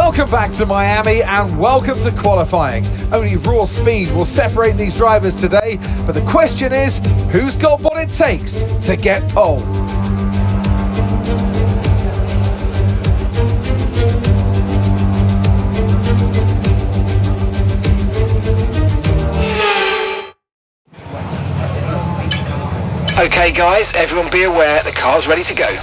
Welcome back to Miami and welcome to qualifying. Only raw speed will separate these drivers today, but the question is, who's got what it takes to get pole? Okay guys, everyone be aware, the car's ready to go.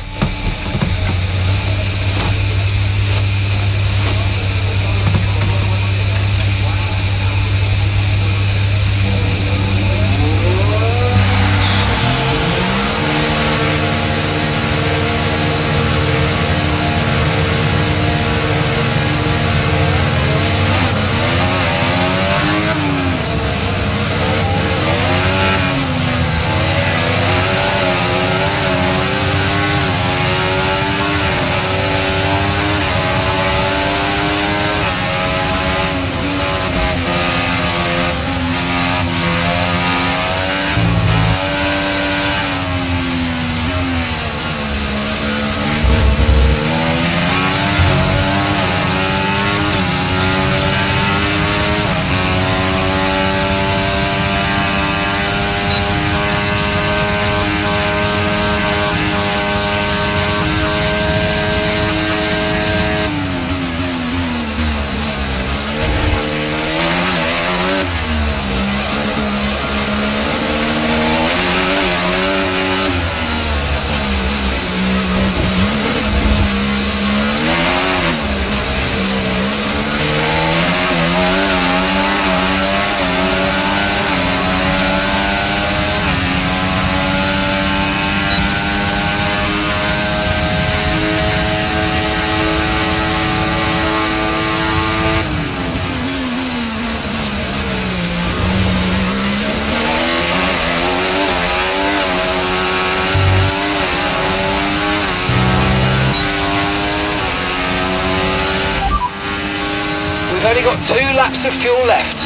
We've only got 2 laps of fuel left.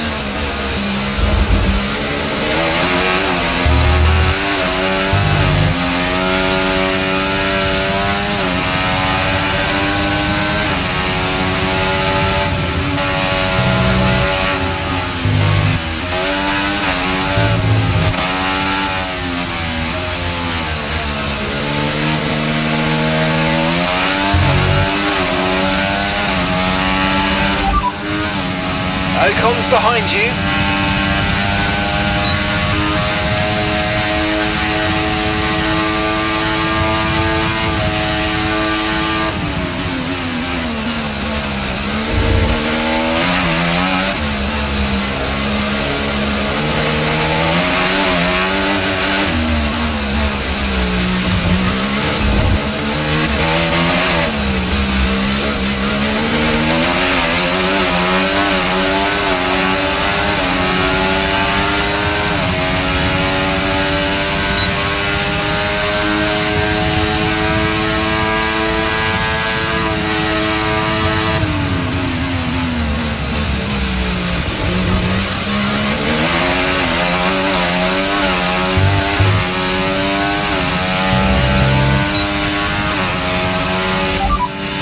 Ocon's behind you.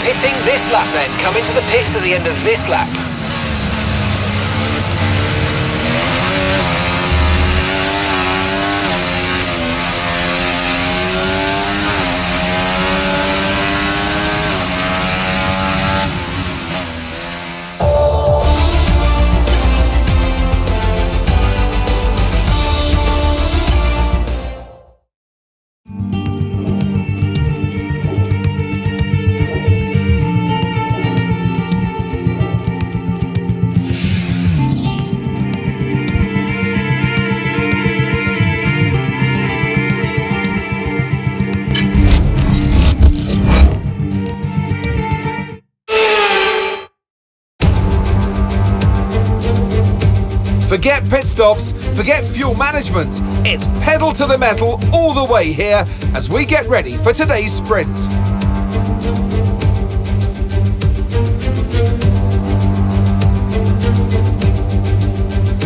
Pitting this lap then, coming to the pits at the end of this lap. Forget pit stops, forget fuel management. It's pedal to the metal all the way here as we get ready for today's sprint.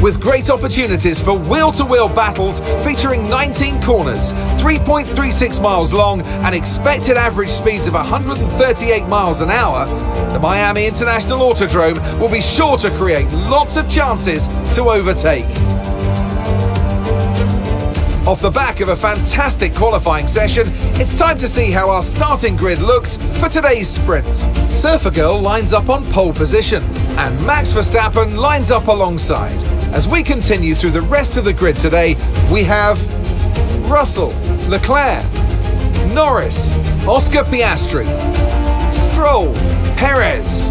With with great opportunities for wheel-to-wheel battles featuring 19 corners, 3.36 miles long and expected average speeds of 138 miles an hour, the Miami International Autodrome will be sure to create lots of chances to overtake. Off the back of a fantastic qualifying session, it's time to see how our starting grid looks for today's sprint. Surfer Girl lines up on pole position, and Max Verstappen lines up alongside. As we continue through the rest of the grid today, we have Russell, Leclerc, Norris, Oscar Piastri, Stroll, Perez,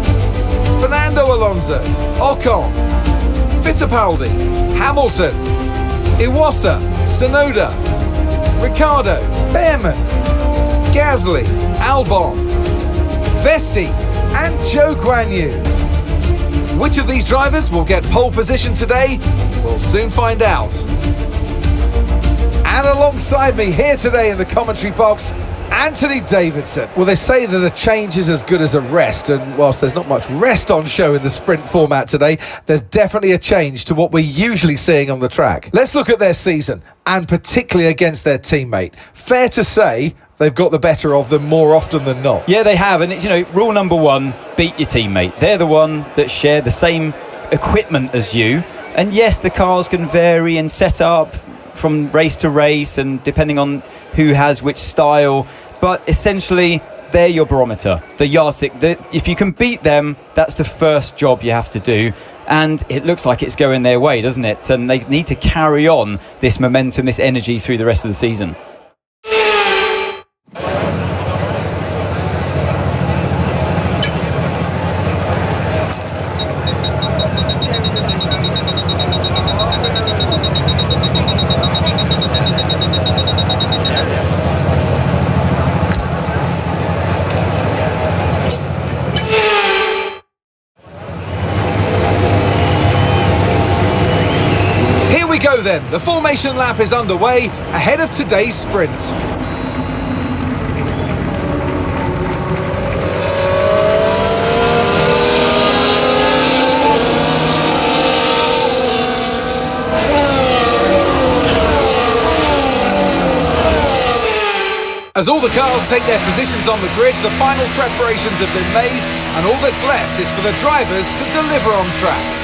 Fernando Alonso, Ocon, Fittipaldi, Hamilton, Iwasa, Tsunoda, Ricciardo, Behrman, Gasly, Albon, Vesti and Zhou Guanyu. Which of these drivers will get pole position today? We'll soon find out. And alongside me here today in the commentary box, Anthony Davidson. Well, they say that a change is as good as a rest, and whilst there's not much rest on show in the sprint format today, there's definitely a change to what we're usually seeing on the track. Let's look at their season, and particularly against their teammate. Fair to say they've got the better of them more often than not. Yeah, they have, and it's, rule number one, beat your teammate. They're the one that share the same equipment as you, and yes, the cars can vary and set up from race to race and depending on who has which style, but essentially they're your barometer, the yardstick. If you can beat them, that's the first job you have to do, and it looks like it's going their way, doesn't it? And they need to carry on this momentum, this energy through the rest of the season. Then, the formation lap is underway ahead of today's sprint. As all the cars take their positions on the grid, the final preparations have been made, and all that's left is for the drivers to deliver on track.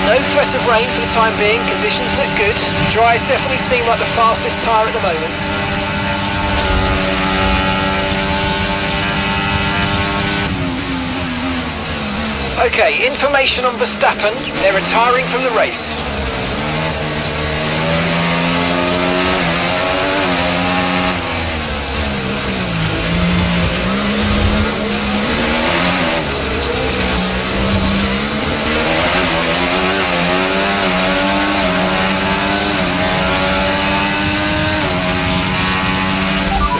No threat of rain for the time being, conditions look good. Dries definitely seem like the fastest tyre at the moment. Okay, information on Verstappen, they're retiring from the race.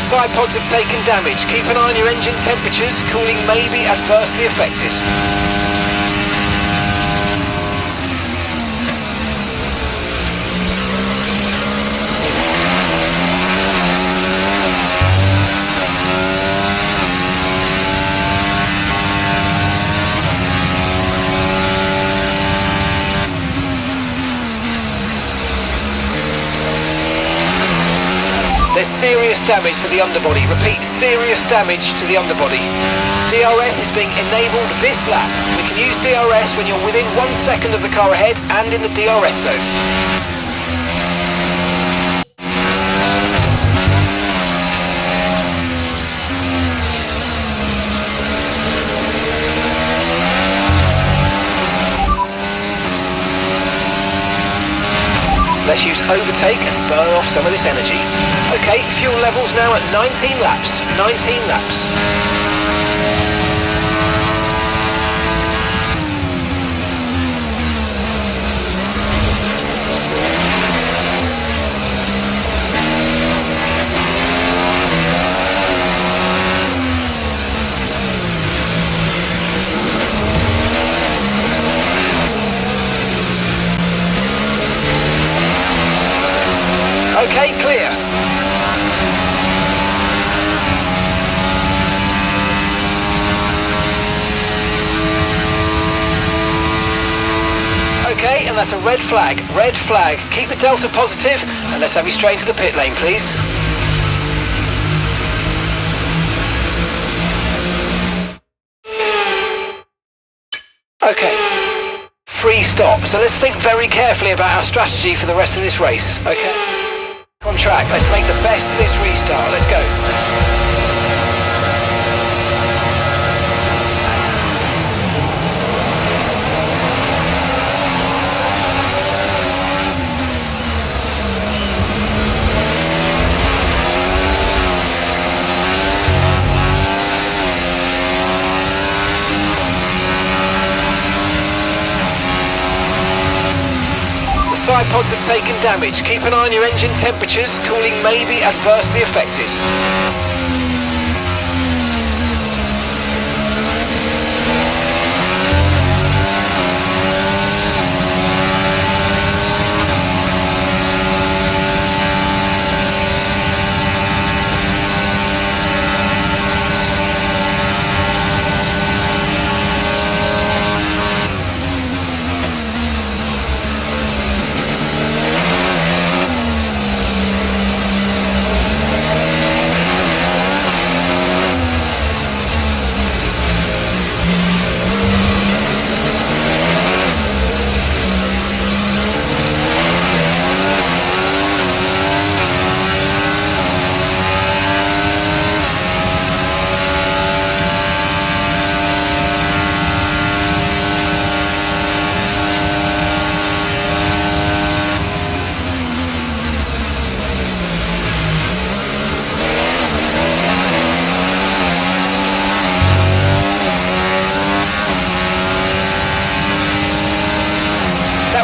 Side pods have taken damage. Keep an eye on your engine temperatures. Cooling may be adversely affected. serious damage to the underbody. Repeat, serious damage to the underbody. DRS is being enabled this lap. We can use DRS when you're within 1 second of the car ahead and in the DRS zone. Let's use overtake and burn off some of this energy. Okay, fuel levels now at 19 laps. 19 laps. Okay, clear. Okay, and that's a red flag. Red flag. Keep the delta positive, and let's have you straight into the pit lane, please. Okay. Free stop. So let's think very carefully about our strategy for the rest of this race. Okay. On track, let's make the best of this restart. Let's go. The side pods have taken damage. Keep an eye on your engine temperatures. Cooling may be adversely affected.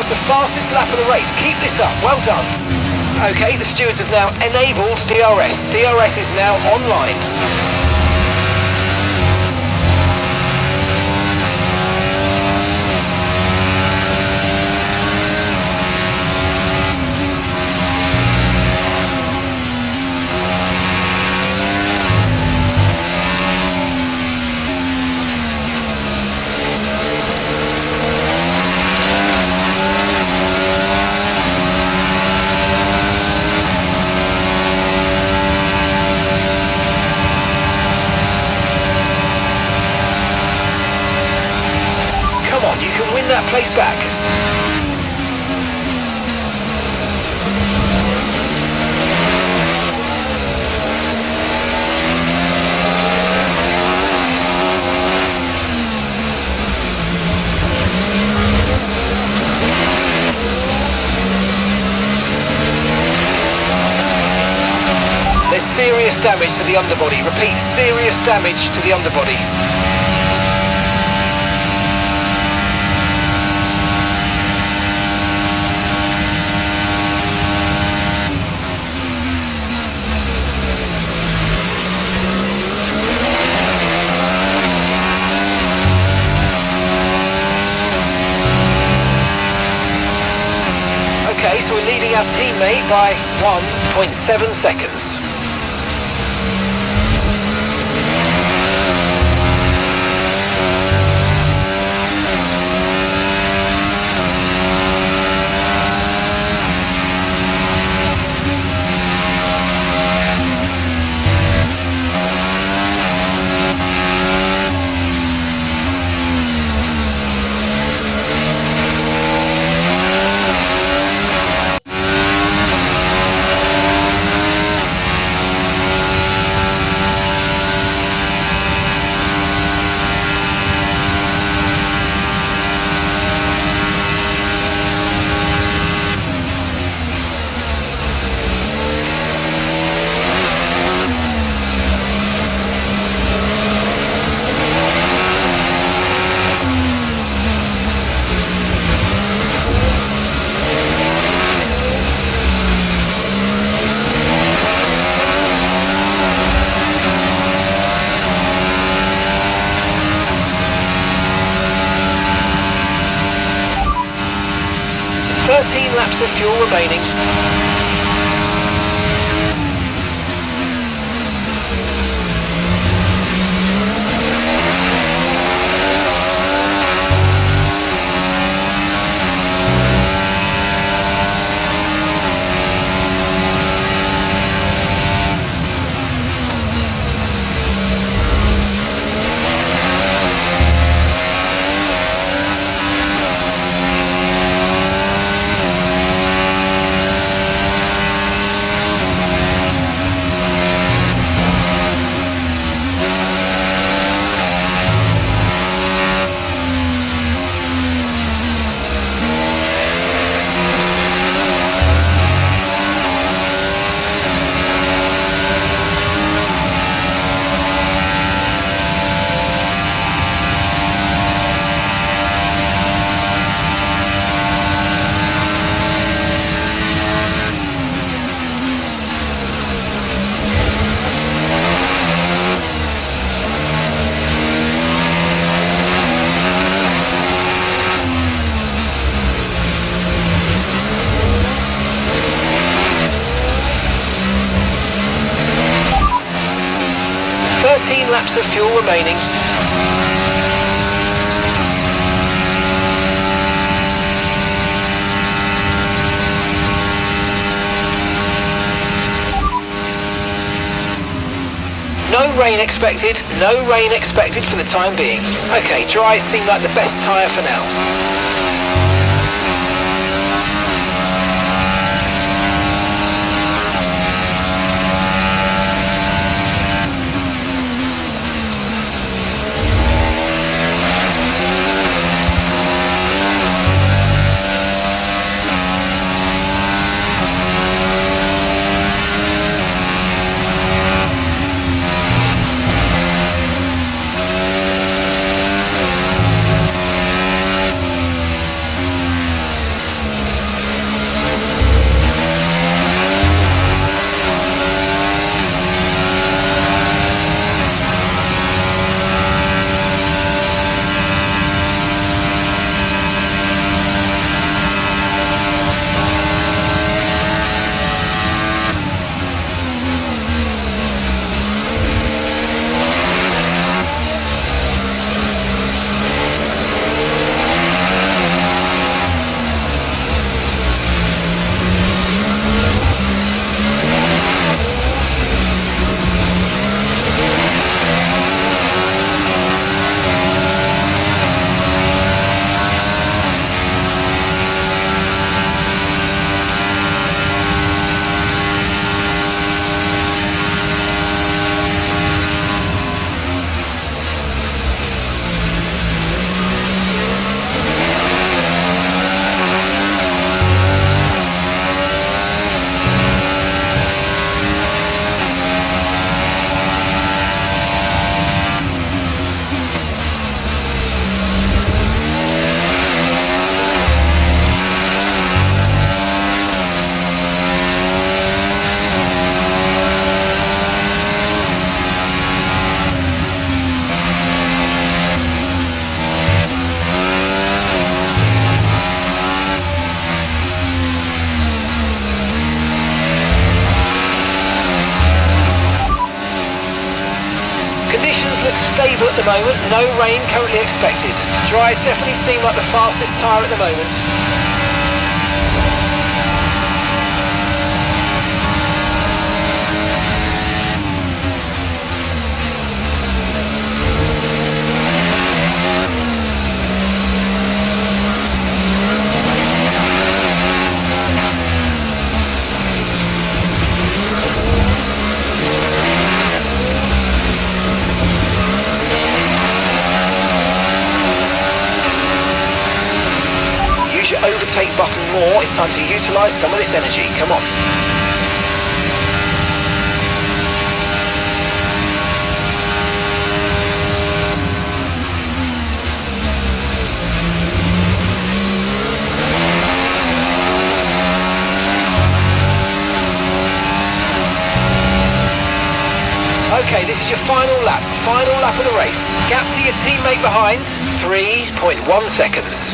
The fastest lap of the race. Keep this up. Well done. Okay, the stewards have now enabled DRS. DRS is now online. You can win that place back. There's serious damage to the underbody. Repeat, serious damage to the underbody. Okay, so we're leading our teammate by 1.7 seconds. 13 laps of fuel remaining. Laps of fuel remaining. No rain expected, no rain expected for the time being. Okay, dries seem like the best tyre for now. Stable at the moment, no rain currently expected. Dries definitely seem like the fastest tyre at the moment. Overtake button more, it's time to utilise some of this energy, come on. Okay, this is your final lap of the race. Gap to your teammate behind, 3.1 seconds.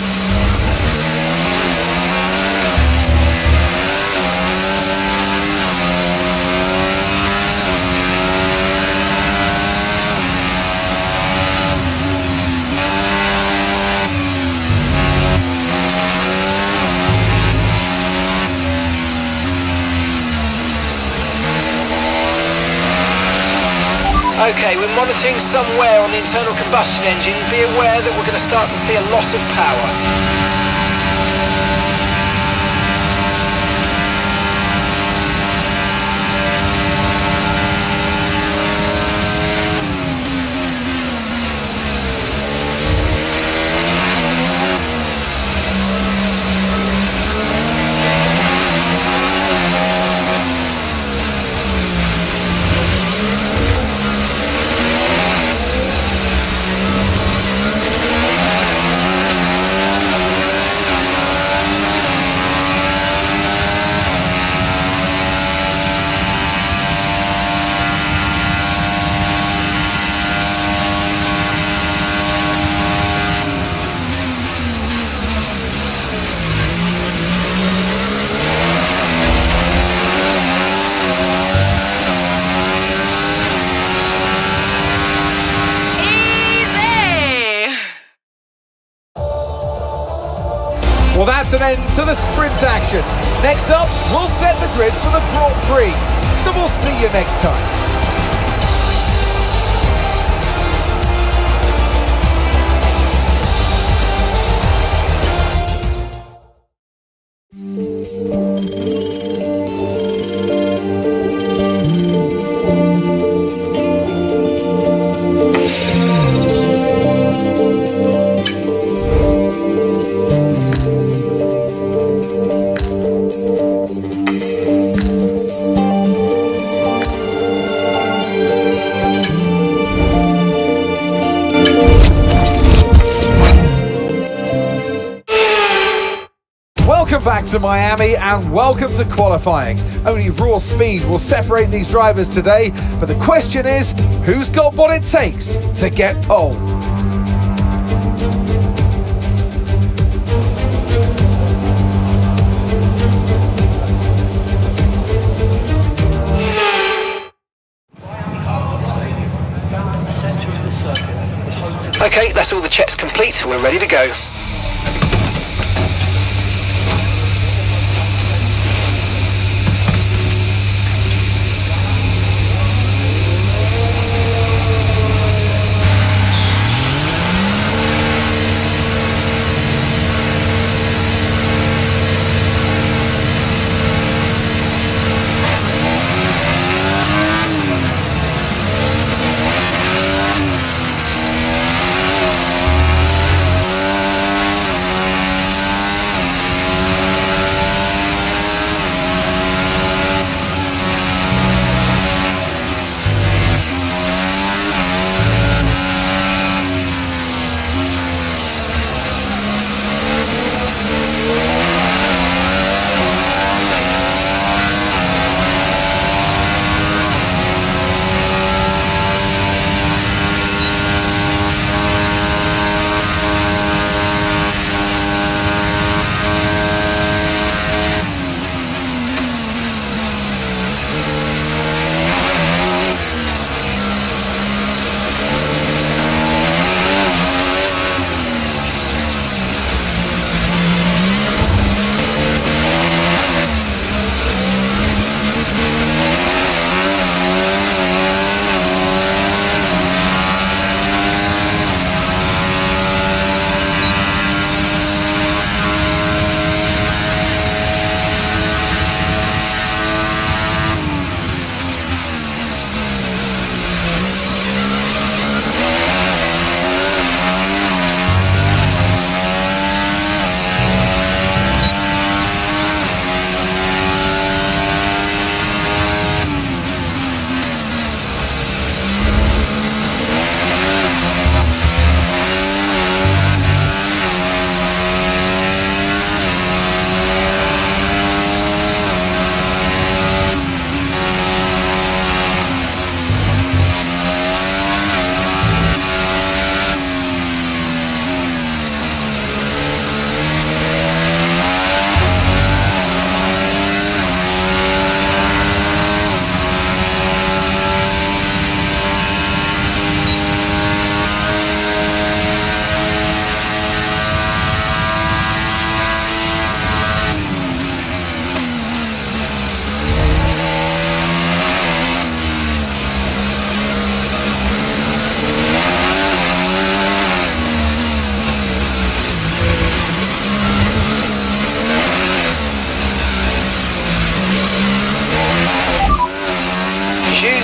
Okay, we're monitoring some wear on the internal combustion engine. Be aware that we're going to start to see a loss of power. Well, that's an end to the sprint action. Next up, we'll set the grid for the Grand Prix. So we'll see you next time. Welcome back to Miami and welcome to qualifying. Only raw speed will separate these drivers today, but the question is, who's got what it takes to get pole? Okay, that's all the checks complete. We're ready to go.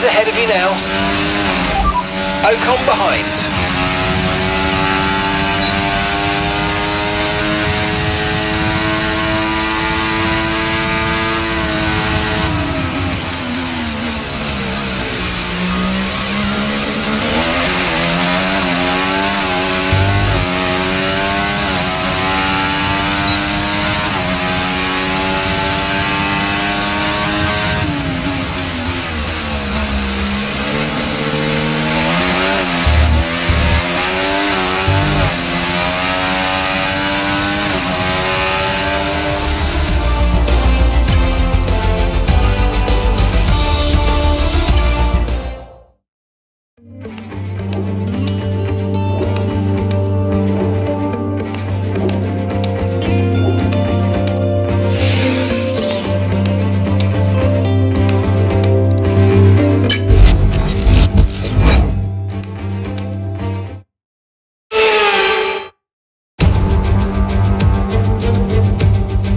Williams ahead of you now. Ocon behind.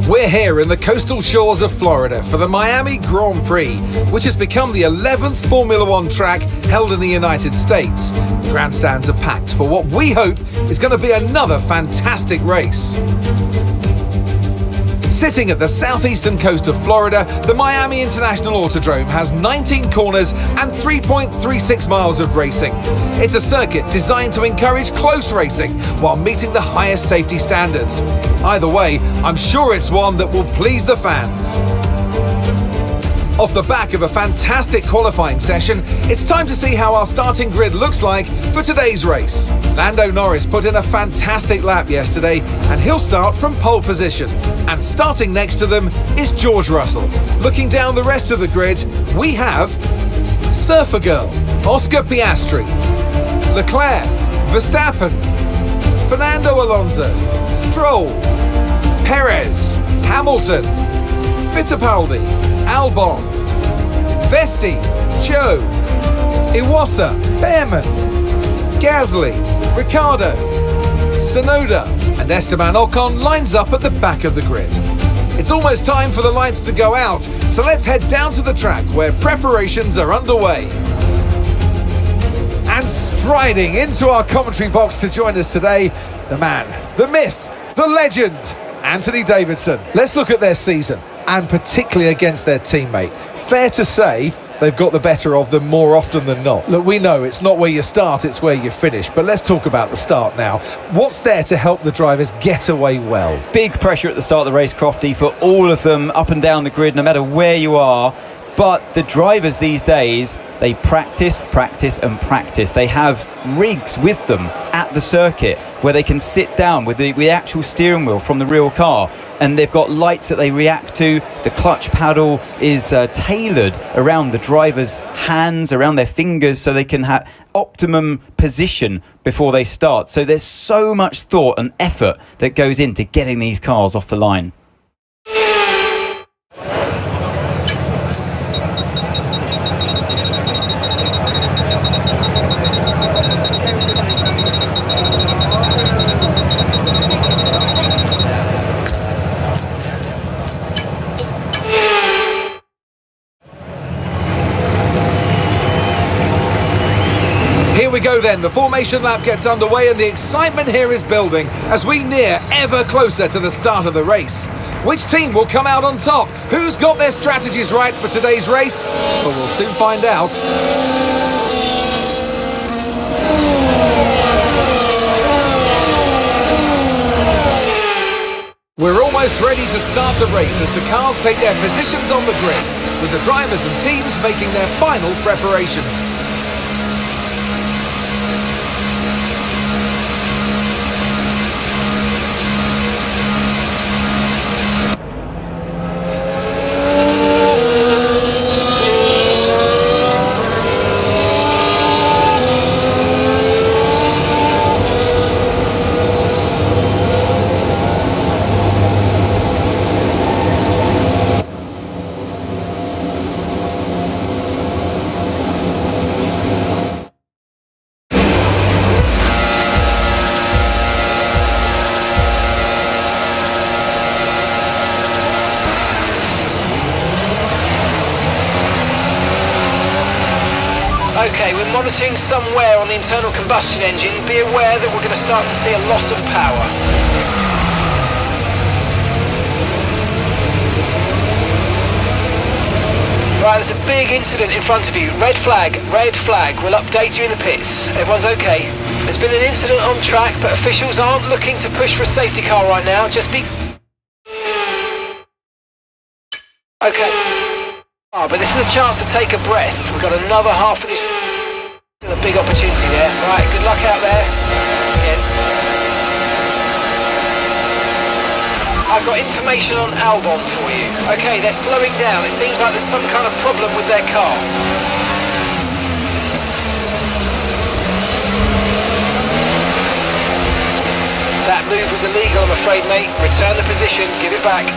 We're here in the coastal shores of Florida for the Miami Grand Prix, which has become the 11th Formula One track held in the United States. The grandstands are packed for what we hope is going to be another fantastic race. Sitting at the southeastern coast of Florida, the Miami International Autodrome has 19 corners and 3.36 miles of racing. It's a circuit designed to encourage close racing while meeting the highest safety standards. Either way, I'm sure it's one that will please the fans. Off the back of a fantastic qualifying session, it's time to see how our starting grid looks like for today's race. Lando Norris put in a fantastic lap yesterday, and he'll start from pole position. And starting next to them is George Russell. Looking down the rest of the grid, we have Surfer Girl, Oscar Piastri, Leclerc, Verstappen, Fernando Alonso, Stroll, Perez, Hamilton, Fittipaldi, Albon, Vesti, Joe, Iwasa, Behrman, Gasly, Ricciardo, Tsunoda, and Esteban Ocon lines up at the back of the grid. It's almost time for the lights to go out, so let's head down to the track where preparations are underway. And striding into our commentary box to join us today, the man, the myth, the legend, Anthony Davidson. Let's look at their season, and particularly against their teammate. Fair to say they've got the better of them more often than not. Look, we know it's not where you start, it's where you finish. But let's talk about the start now. What's there to help the drivers get away well? Big pressure at the start of the race, Crofty, for all of them up and down the grid, no matter where you are. But the drivers these days, they practice, practice and practice. They have rigs with them at the circuit where they can sit down with the actual steering wheel from the real car, and they've got lights that they react to. The clutch paddle is tailored around the driver's hands, around their fingers, so they can have optimum position before they start. So there's so much thought and effort that goes into getting these cars off the line. Here we go then, the formation lap gets underway and the excitement here is building as we near ever closer to the start of the race. Which team will come out on top? Who's got their strategies right for today's race? Well, we'll soon find out. We're almost ready to start the race as the cars take their positions on the grid, with the drivers and teams making their final preparations. monitoring some wear on the internal combustion engine, be aware that we're going to start to see a loss of power. Right, there's a big incident in front of you. Red flag, red flag. We'll update you in the pits. Everyone's okay. There's been an incident on track, but officials aren't looking to push for a safety car right now. Just be... Okay. Oh, but this is a chance to take a breath. We've got another half of this. Still a big opportunity there. Right, good luck out there. Again. I've got information on Albon for you. Okay, they're slowing down. It seems like there's some kind of problem with their car. That move was illegal, I'm afraid, mate. Return the position, give it back.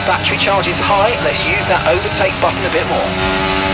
Battery charge is high, let's use that overtake button a bit more.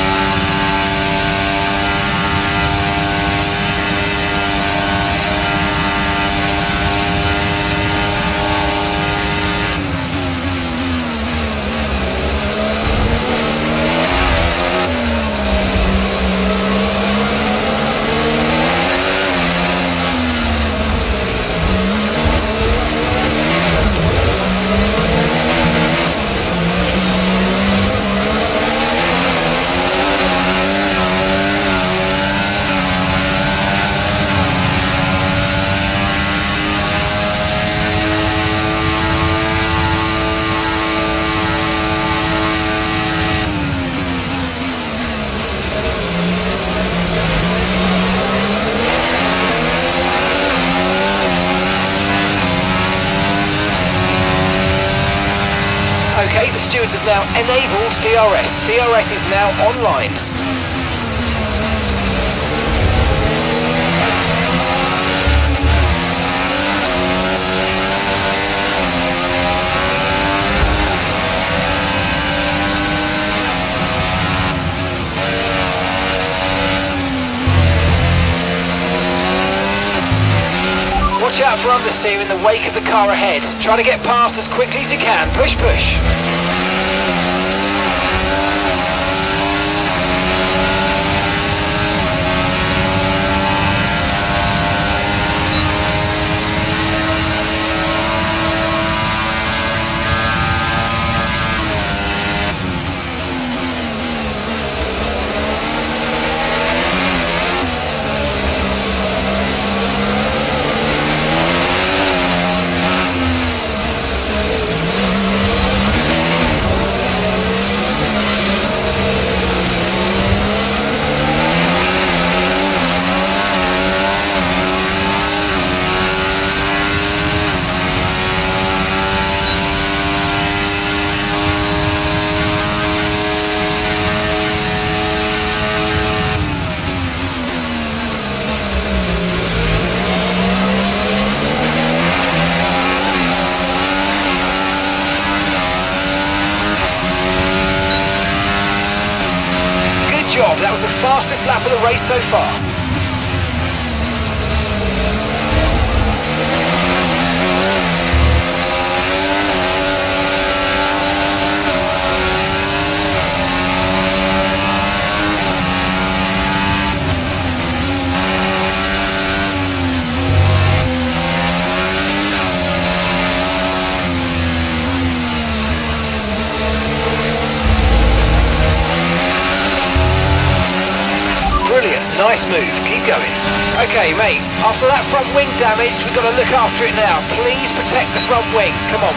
Okay, the stewards have now enabled DRS. DRS is now online. Watch out for understeer in the wake of the car ahead. Try to get past as quickly as you can. Push, push. Job. That was the fastest lap of the race so far. Nice move, keep going. Okay, mate, after that front wing damage, we've got to look after it now. Please protect the front wing, come on.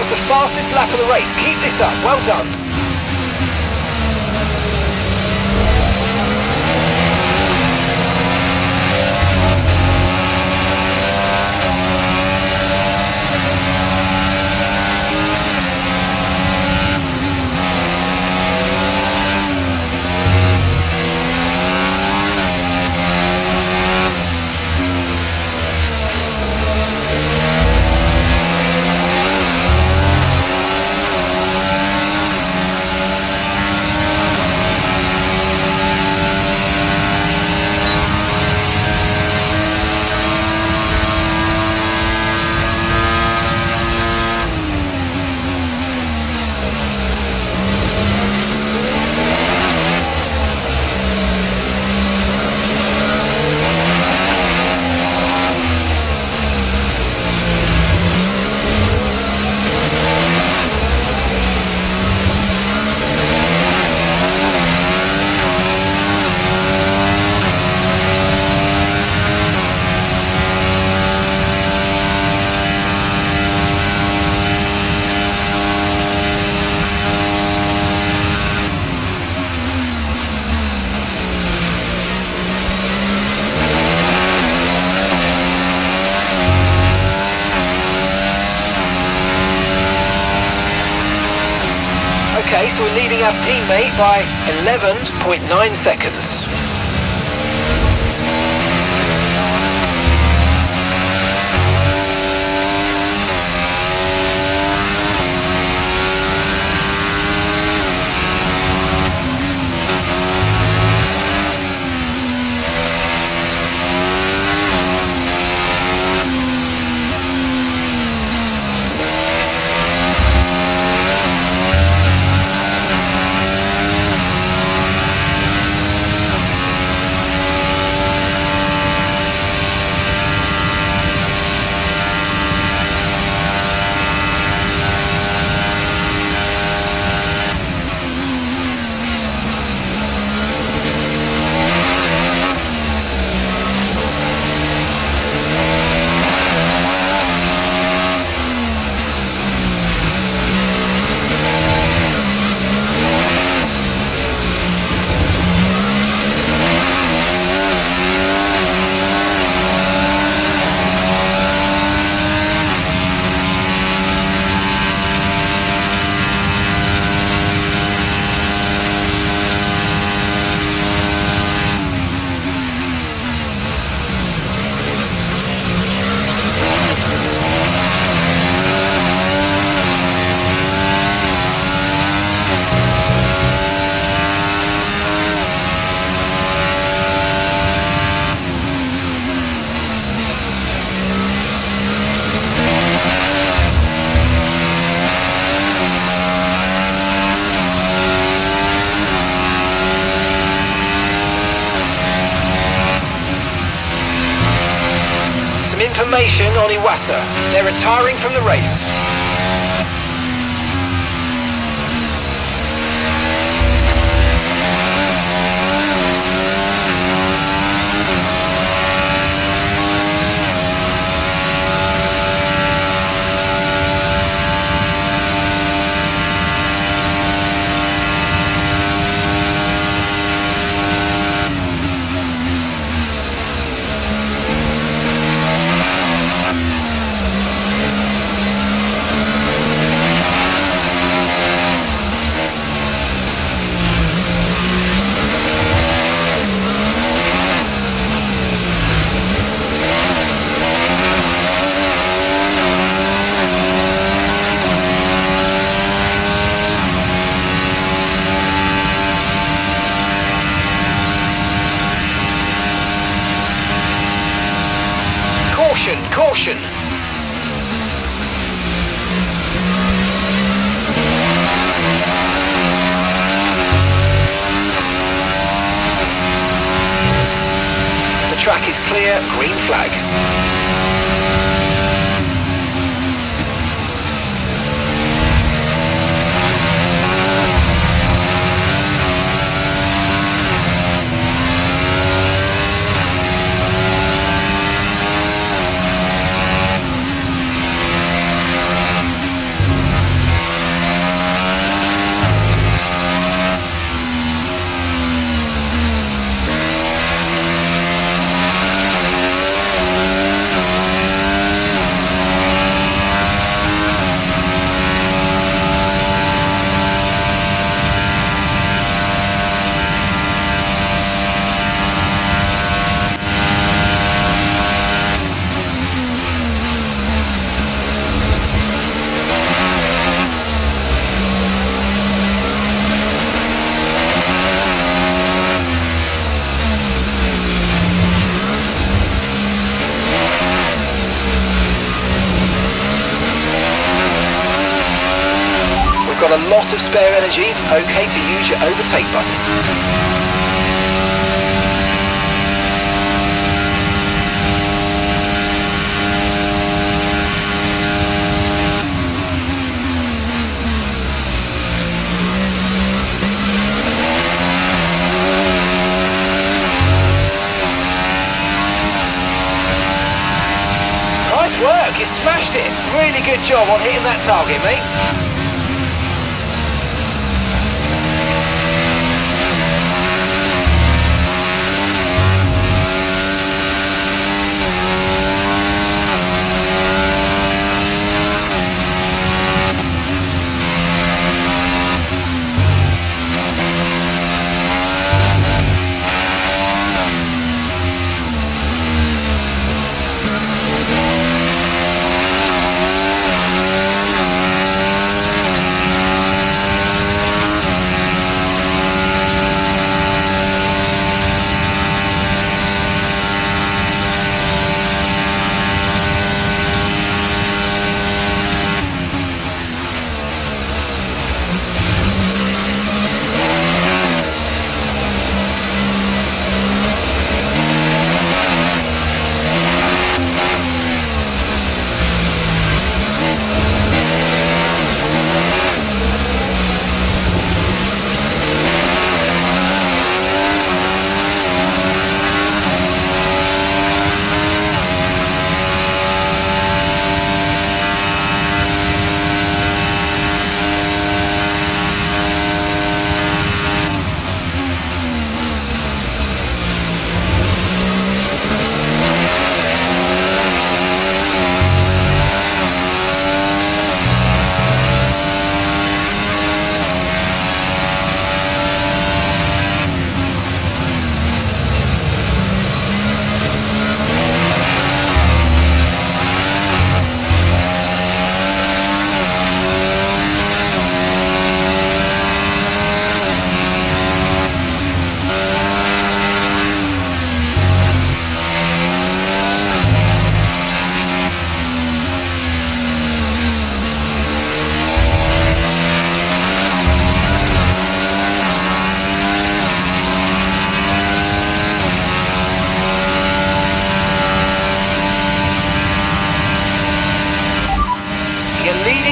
That's the fastest lap of the race. Keep this up. Well done. Okay, so we're leading our teammate by 11.9 seconds. Information on Iwasa. They're retiring from the race. Caution! The track is clear, green flag. got a lot of spare energy, okay to use your overtake button. Nice work, you smashed it. Really good job on hitting that target, mate.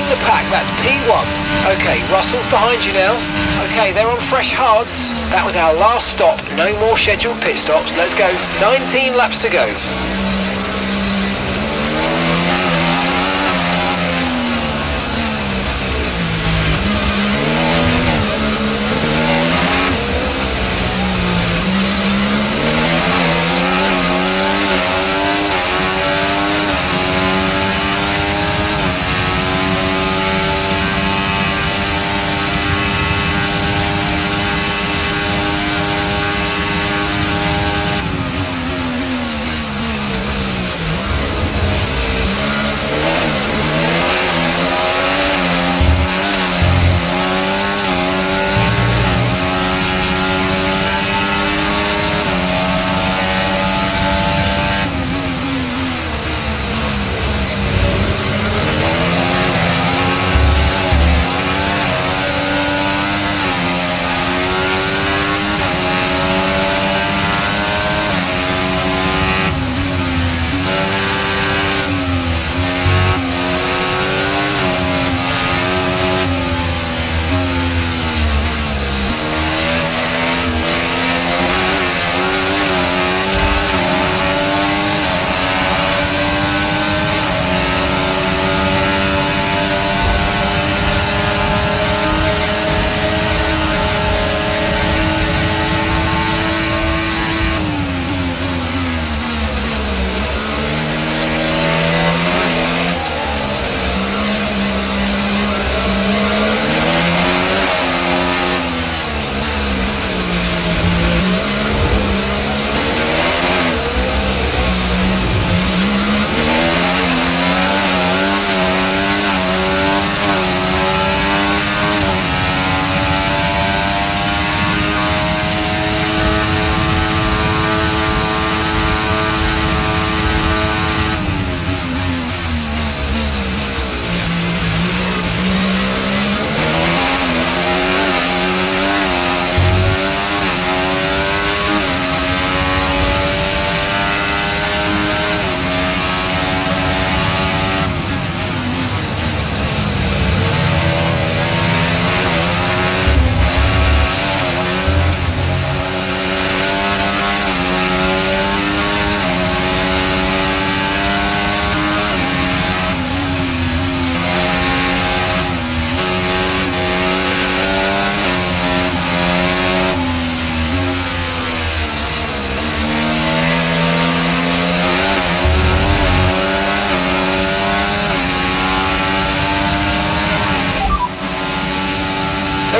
The pack, that's P1. Okay, Russell's behind you now. Okay, they're on fresh hards. That was our last stop. No more scheduled pit stops. Let's go. 19 laps to go.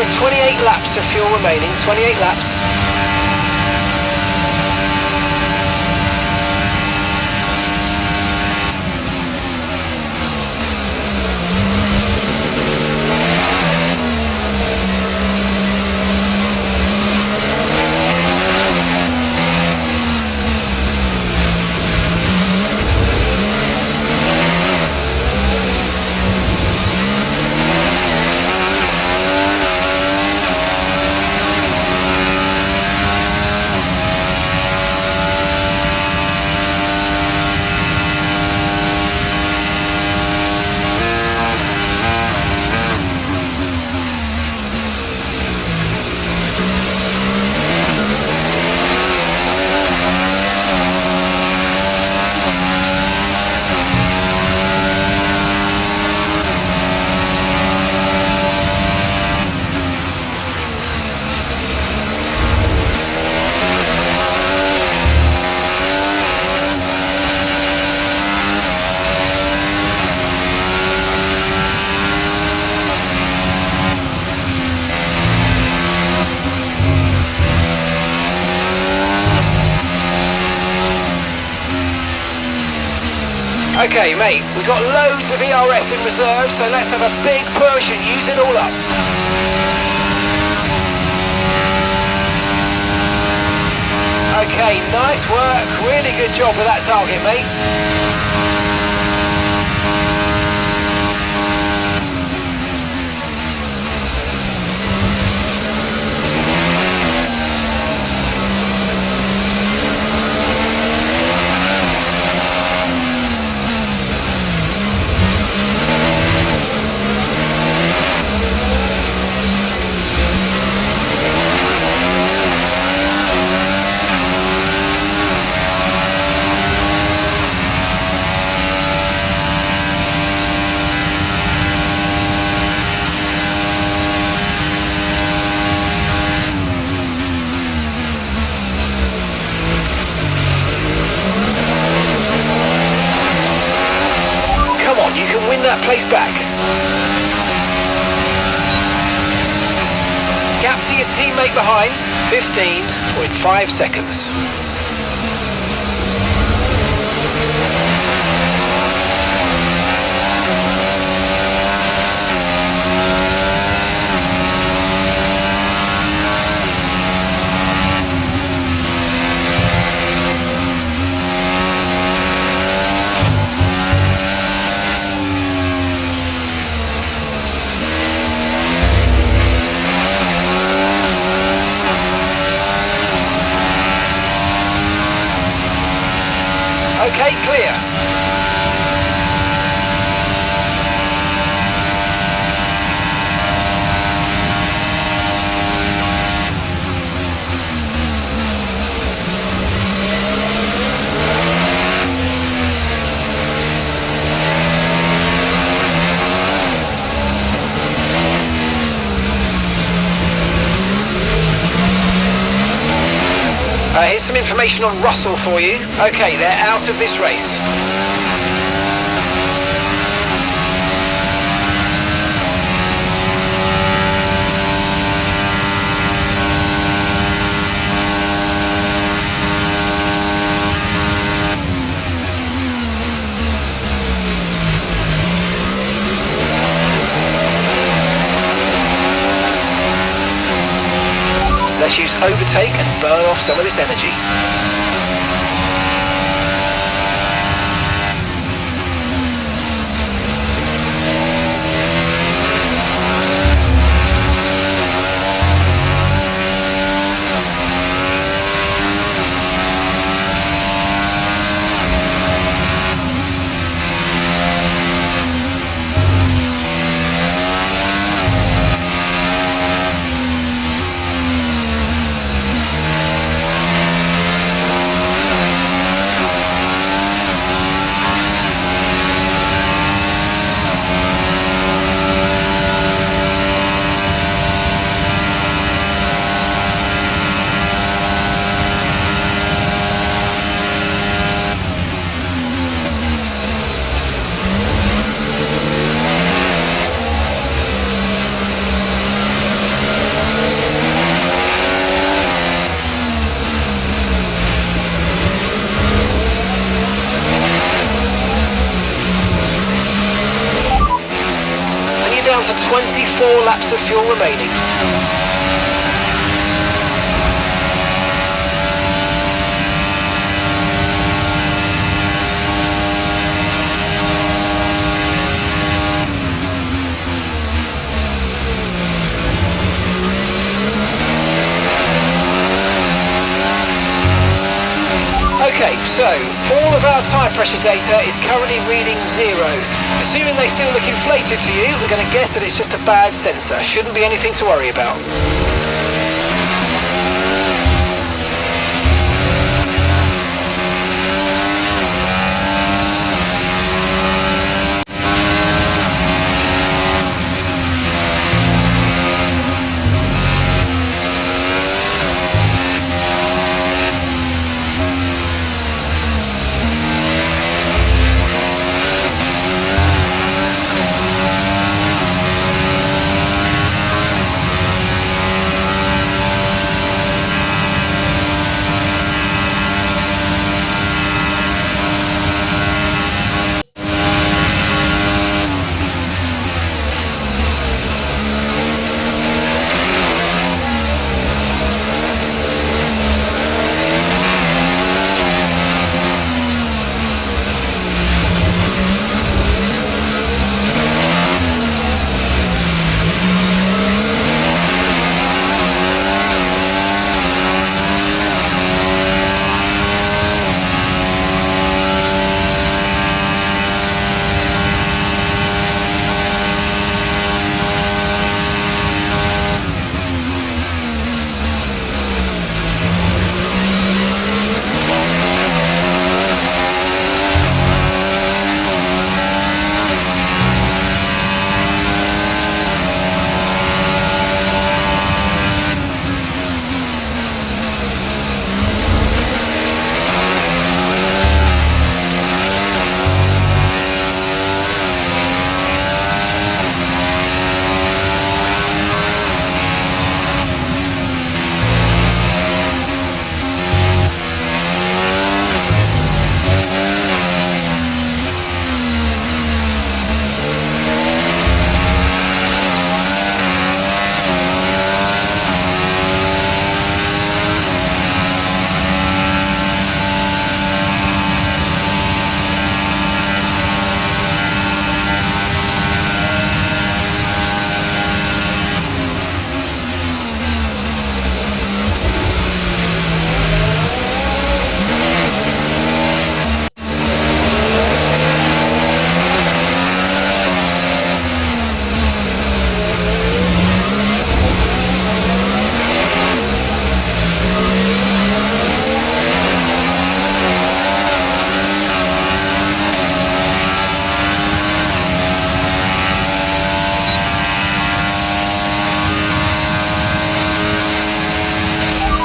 with 28 laps of fuel remaining, 28 laps. Okay, mate, we've got loads of ERS in reserve, so let's have a big push and use it all up. Okay, nice work. Really good job with that target, mate. You can win that place back. Gap to your teammate behind, 15.5 seconds. Okay, clear. Here's some information on Russell for you. Okay, they're out of this race. Let's use overtake and burn off some of this energy. down to 24 laps of fuel remaining. Okay, so all of our tyre pressure data is currently reading 0. Assuming they still look inflated to you, we're going to guess that it's just a bad sensor. Shouldn't be anything to worry about.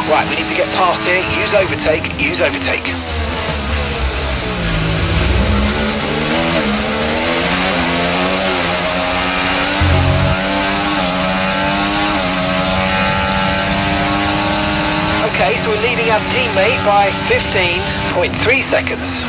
Right, we need to get past here. Use overtake, use overtake. Okay, so we're leading our teammate by 15.3 seconds.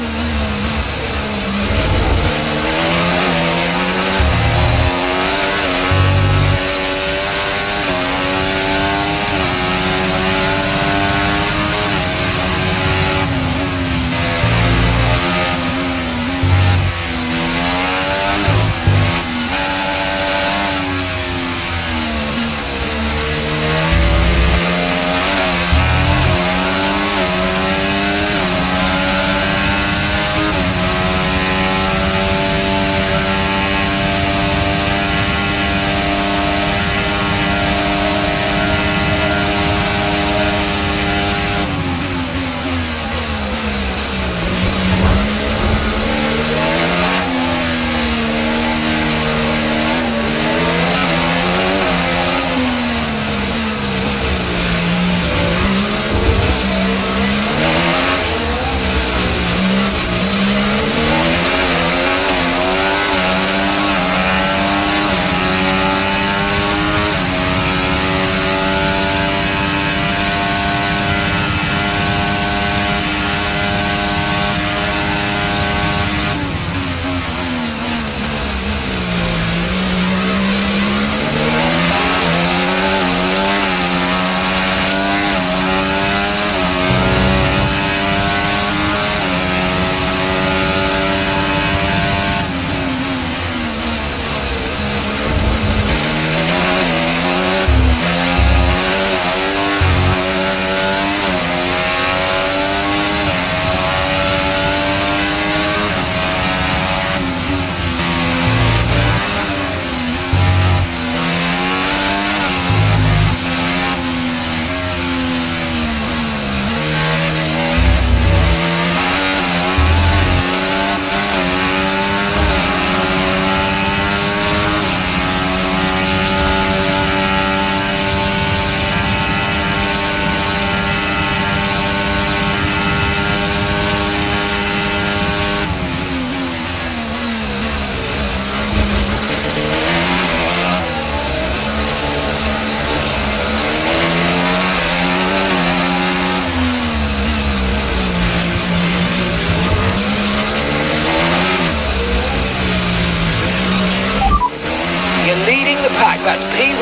Leading the pack, that's P1.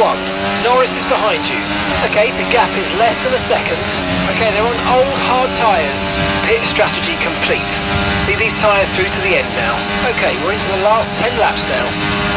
Norris is behind you. Okay, the gap is less than a second. Okay, they're on old hard tyres. Pit strategy complete. See these tyres through to the end now. Okay, we're into the last 10 laps now.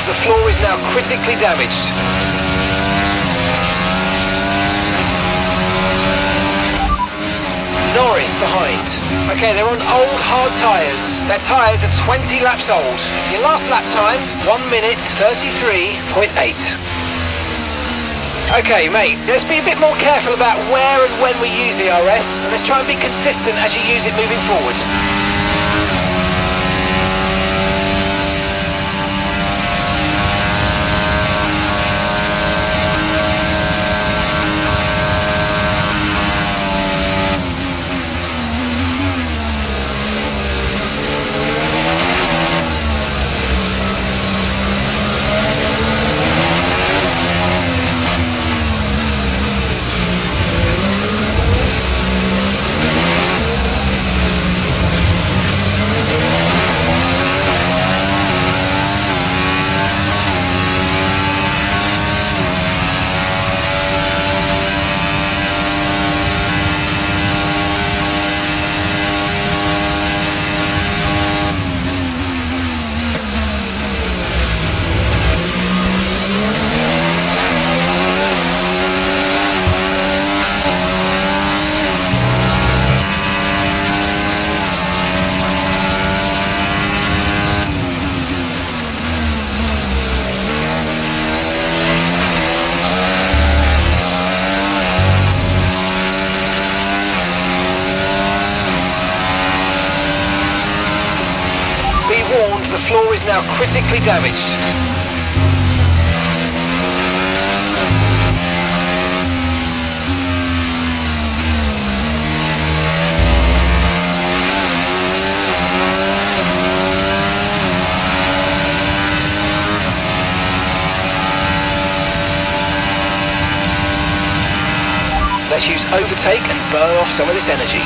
The floor is now critically damaged. Norris behind. Okay, they're on old hard tyres. Their tyres are 20 laps old. Your last lap time, 1 minute 33.8. Okay, mate, let's be a bit more careful about where and when we use ERS, and let's try and be consistent as you use it moving forward. Be warned, the floor is now critically damaged. Let's use overtake and burn off some of this energy.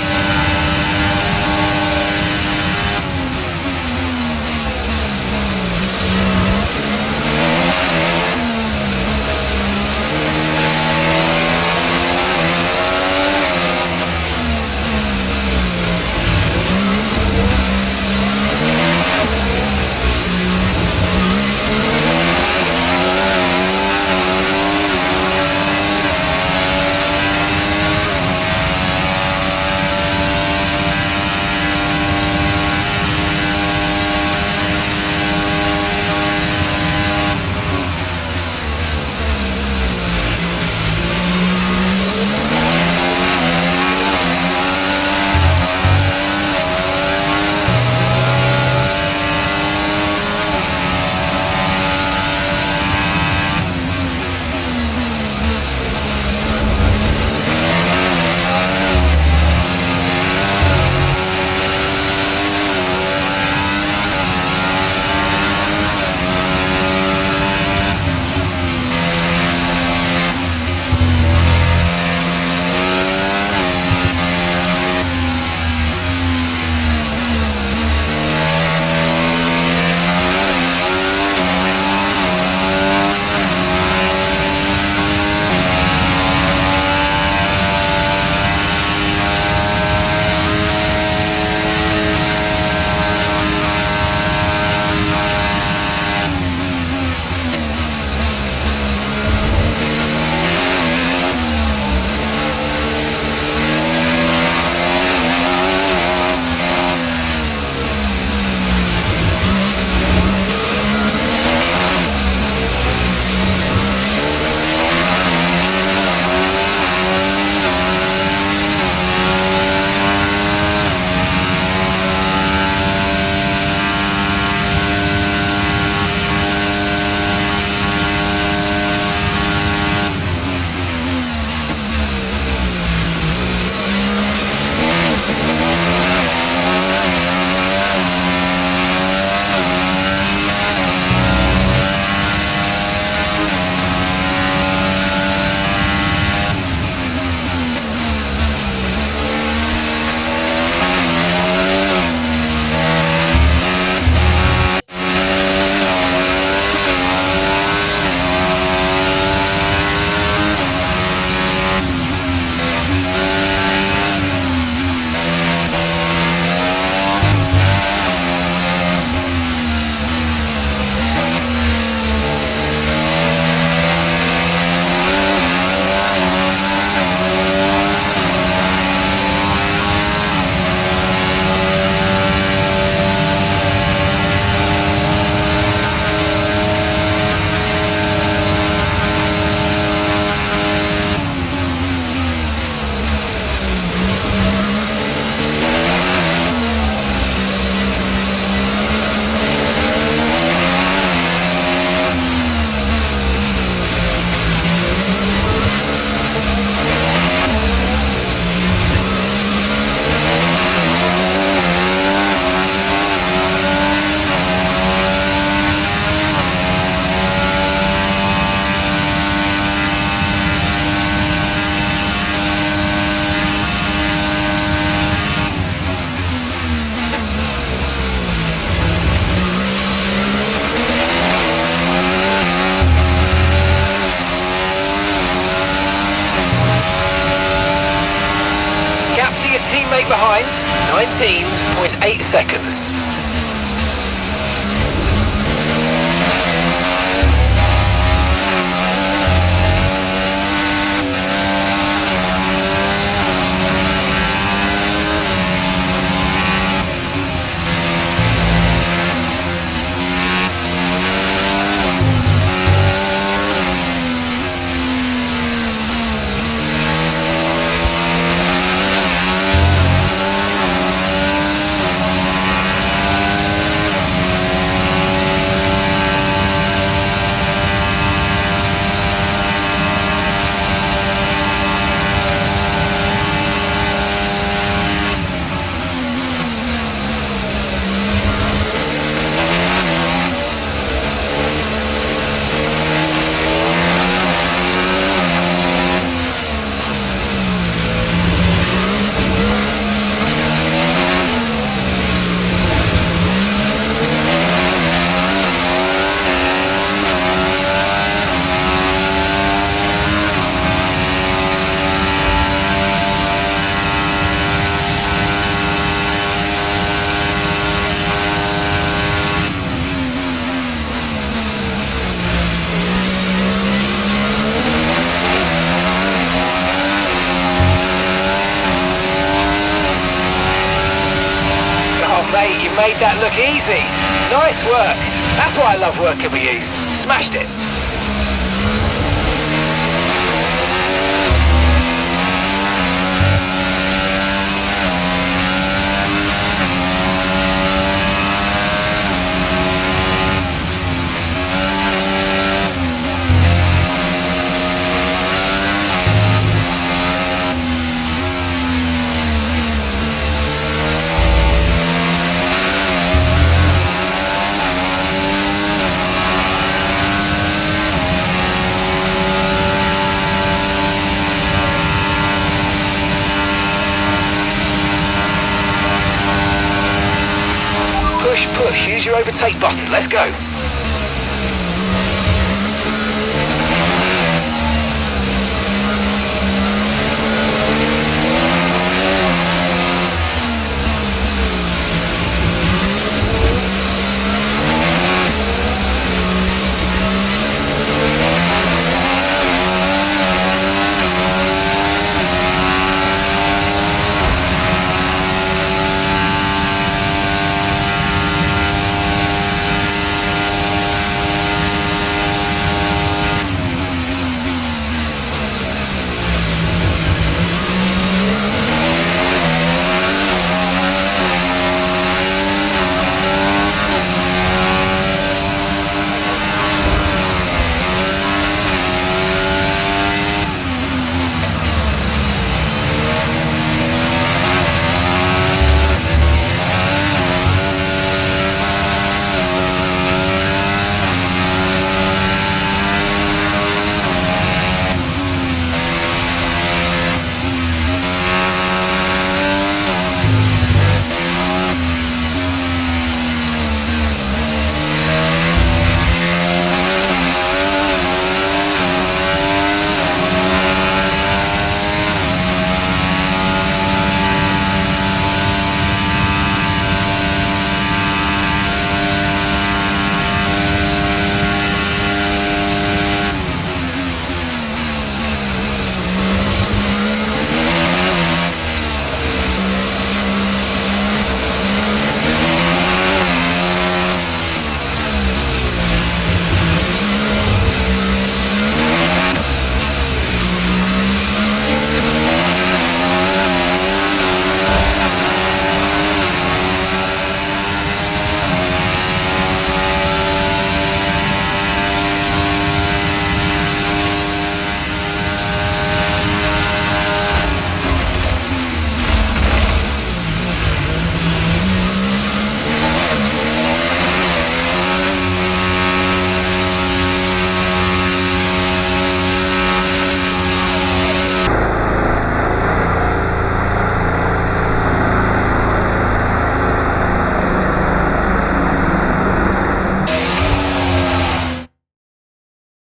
Teammate behind, 19.8 seconds. made that look easy. Nice work. That's why I love working with you. Smashed it. Push, use your overtake button, let's go.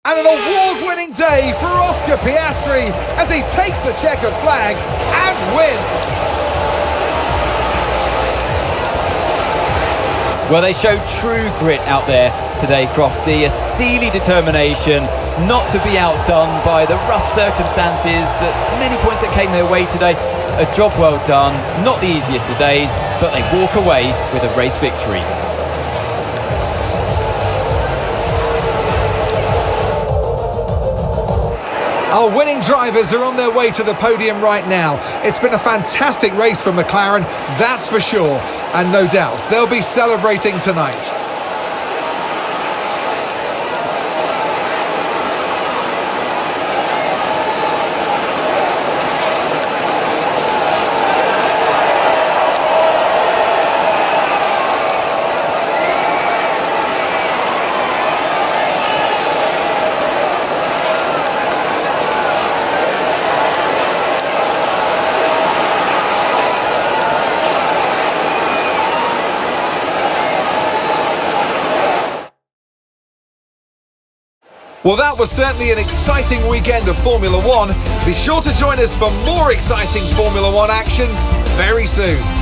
And an award-winning day for Oscar Piastri as he takes the checkered flag and wins. Well, they showed true grit out there today, Crofty. A steely determination not to be outdone by the rough circumstances. Many points that came their way today. A job well done. Not the easiest of days, but they walk away with a race victory. Our winning drivers are on their way to the podium right now. It's been a fantastic race for McLaren, that's for sure. And no doubt, they'll be celebrating tonight. Well, that was certainly an exciting weekend of Formula One. Be sure to join us for more exciting Formula One action very soon.